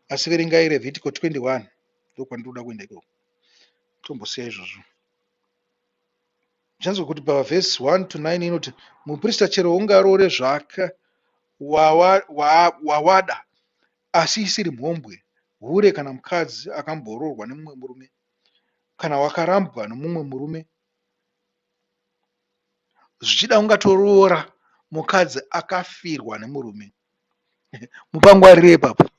asi verengai Levhitiko 21 ndokwandinoda kuenda ikoko. Tombosiya izvozvo. Chanzwa kuti pavhesi 1 to 9 inoti muprista chero ungaroore zvake wawada asi isiri mhombwe, hure kana mukadzi akamboroorwa nemumwe murume, kana wakarambwa nomumwe murume, zvichida ungatoroora mukadzi akafirwa nemurume. Mupangwarire ipapo.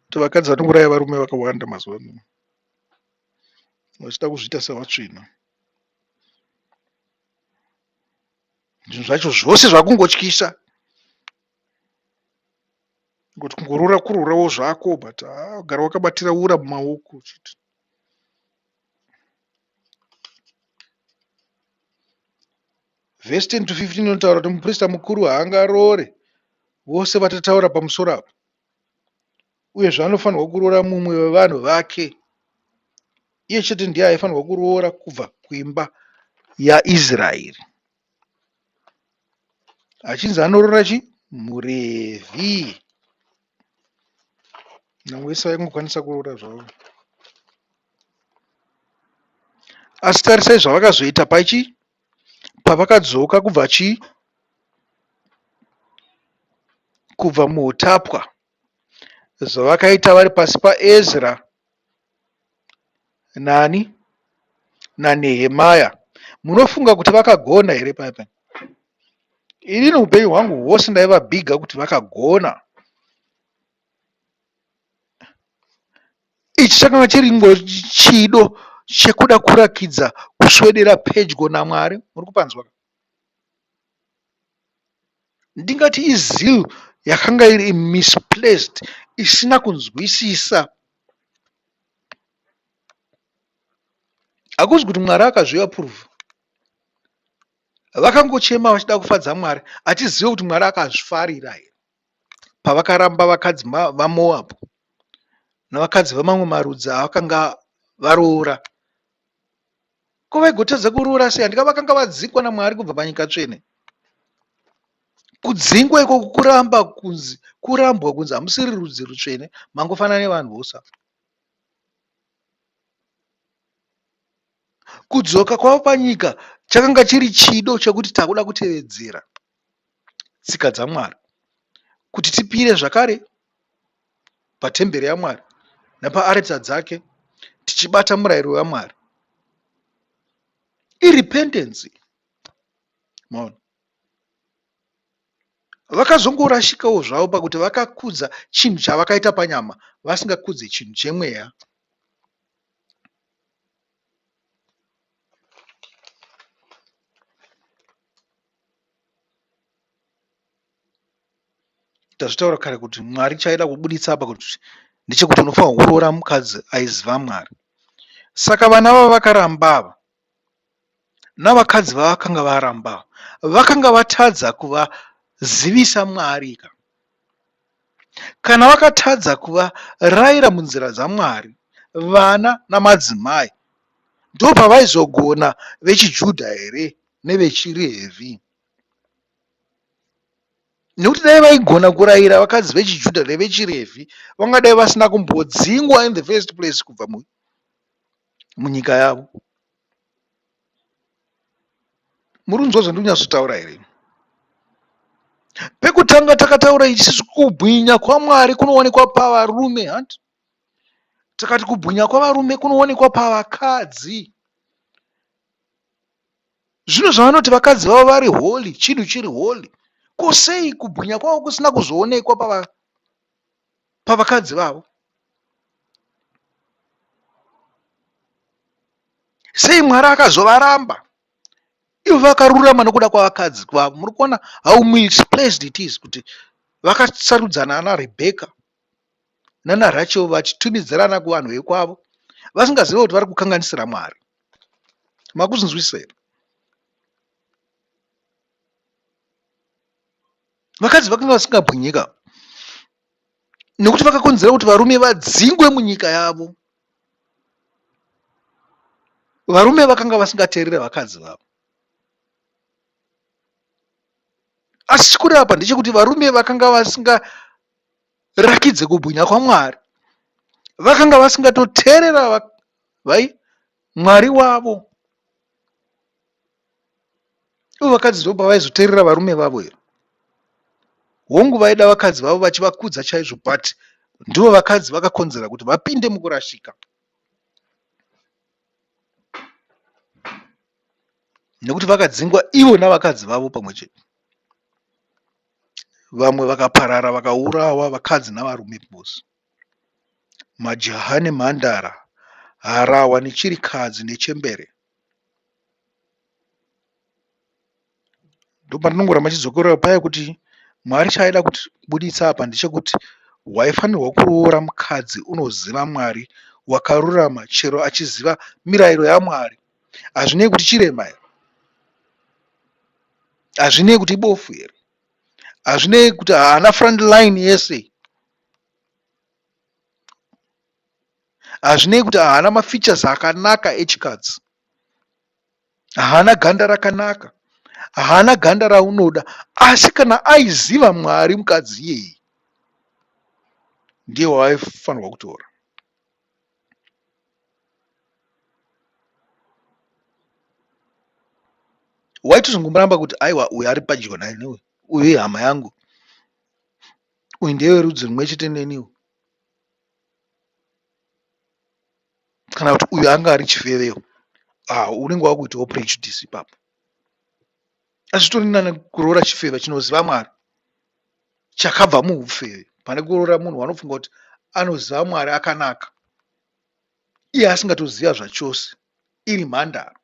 Kuti vakadzi vanonguraya varume vakawanda mazuva ano, vachida kuzviita sevatsvina. Zvinhu zvacho zvose zvakungotyisa, ngoti kungoroora kurorawo zvako, but gara wakabatira ura mumaoko. Vhesi 10 to 15 inotaura kuti muprista mukuru haangaroore vose vatataura pamusoro apo, uyezve anofanirwa kuroora mumwe wevanhu vake. Iye chete ndiye aifanirwa kuroora kubva kuimba yaIsraeri. Achinzi anoroora chi? MuRevhi. Namwe vese vaingokwanisa kuroora zvavo. Asi tarisai zvavakazoita pavakadzoka kubva muutapwa, zvavakaita vari pasi paEzra naNehemaya. Munofunga kuti vakagona here papa? Ini upenyu hwangu hwose ndaivabhiga kuti vakagona. Ichi chakanga chiri chido chekuda kurakidza kuswedera pedyo naMwari. Muri kupanzwa? Ndingati izeal yakanga iri misplaced, isina kunzwisisa. Hakuzi kuti Mwari akazviapprove. Vakangochema vachida kufadza Mwari, achiziva kuti Mwari akazvifarira here pavakaramba vakadzi vaMoabhu navakadzi vamamwe marudzi avakanga varoora. Ko vaigotadza kuroora sei? Handika vakanga vadzingwa naMwari kubva panyika tsvene. Kudzingwa ikoko kurambwa kunzi hamusiri rudzi rutsvene, mangofanana nevanhu vose. Kudzoka kwavo panyika chakanga chiri chido chekuti takuda kutevedzera tsika dzaMwari, kuti tipire zvakare patemberi yaMwari napaaritsa dzake, tichibata murayiro waMwari. Irrepentancy. Vakazongorashikawo zvavo pakuti vakakudza chinhu chavakaita panyama, vasingakudze chinhu chemweya. Tazvitaura kare kuti Mwari chaida kubuditsa apa kuti ndechekuti unofanirwa kuroora mukadzi aiziva Mwari. Saka vana vavo vakaramba navakadzi vavakanga varamba, vakanga vatadza kuvazivisa Mwari. Kana vakatadza kuvarayira munzira dzaMwari, vana namadzimai, ndo pavaizogona vechiJudha here nevechiRevhi. Nekuti dai vaigona kurayira vakadzi vechiJudha nevechiRevhi, vangadai vasina kumbodzingwa in the first place kubva munyika yavo. Murunzwa zvandinonyatsotaura here? Pekutanga takataura ichi kubwinya kwaMwari kunoonekwa pavarume. Takati kubwinya kwavarume kunoonekwa pavakadzi. Zvino zvavanoti vakadzi vavo vari holy, chinhu chiri holy, kosei kubwinya kwavo kusina kuzoonekwa pavakadzi vavo? Sei Mwari akazovaramba ivo vakarurama nokuda kwavakadzi kwavo? Muri kuona how misplaced it is kuti vakasarudzana naRebheka nanaRachel vachitumidzirana kuvanhu vekwavo vasingazivi kuti vari kukanganisira Mwari. Makuzvinzwisisa here? Vakadzi vakanga vasingabwinyika nekuti vakakonzera kuti varume vadzingwe munyika yavo. Varume vakanga vasingateerera vakadzi vavo. Asi chikuru apa ndechekuti varume vakanga rakidze kubwinya kwaMwari. Vakanga vasingatoteerera Mwari wavo. Ivo vakadzi ndo pavaizoteerera varume vavo here. Hongu vaida vakadzi vavo vachivakudza chaizvo, but ndivo vakadzi vakakonzera kuti vapinde mukurashika. Nekuti vakadzingwa ivo navakadzi vavo pamwe chete. Vamwe vakaparara vakaurawa, vakadzi navarume vose, majaha nemhandara, harahwa nechirikadzi nechembere. Ndopatinongoramba chizokorera paya kuti Mwari chaaida kutibuditsa apa ndechekuti waifanirwa kuroora mukadzi unoziva Mwari, wakarurama, chero achiziva mirayiro yaMwari. Hazvinei kuti chirema here, hazvinei kuti ibofu here, hazvinei kuti haana front line yese, hazvinei kuti haana mafeatures akanaka echikadzi, haana ganda rakanaka, haana ganda raunoda, asi kana aiziva Mwari mukadzi iyeye, ndiye waaifanirwa kutora. Waitozongomuramba kuti aiwa uyu ari padyo naniwe, uyu hama yangu, uyu ndewe rudzi rumwe chete neniwe, kana kuti uyu anga ari chifevewo, unenge wakuitawo prejudice ipapo. Azvitori nani kuroora chifeve chinoziva Mwari, chakabva muufeve, pane kuroora munhu wanofunga kuti anoziva Mwari akanaka, iye asingatoziva zvachose, iri mhandara.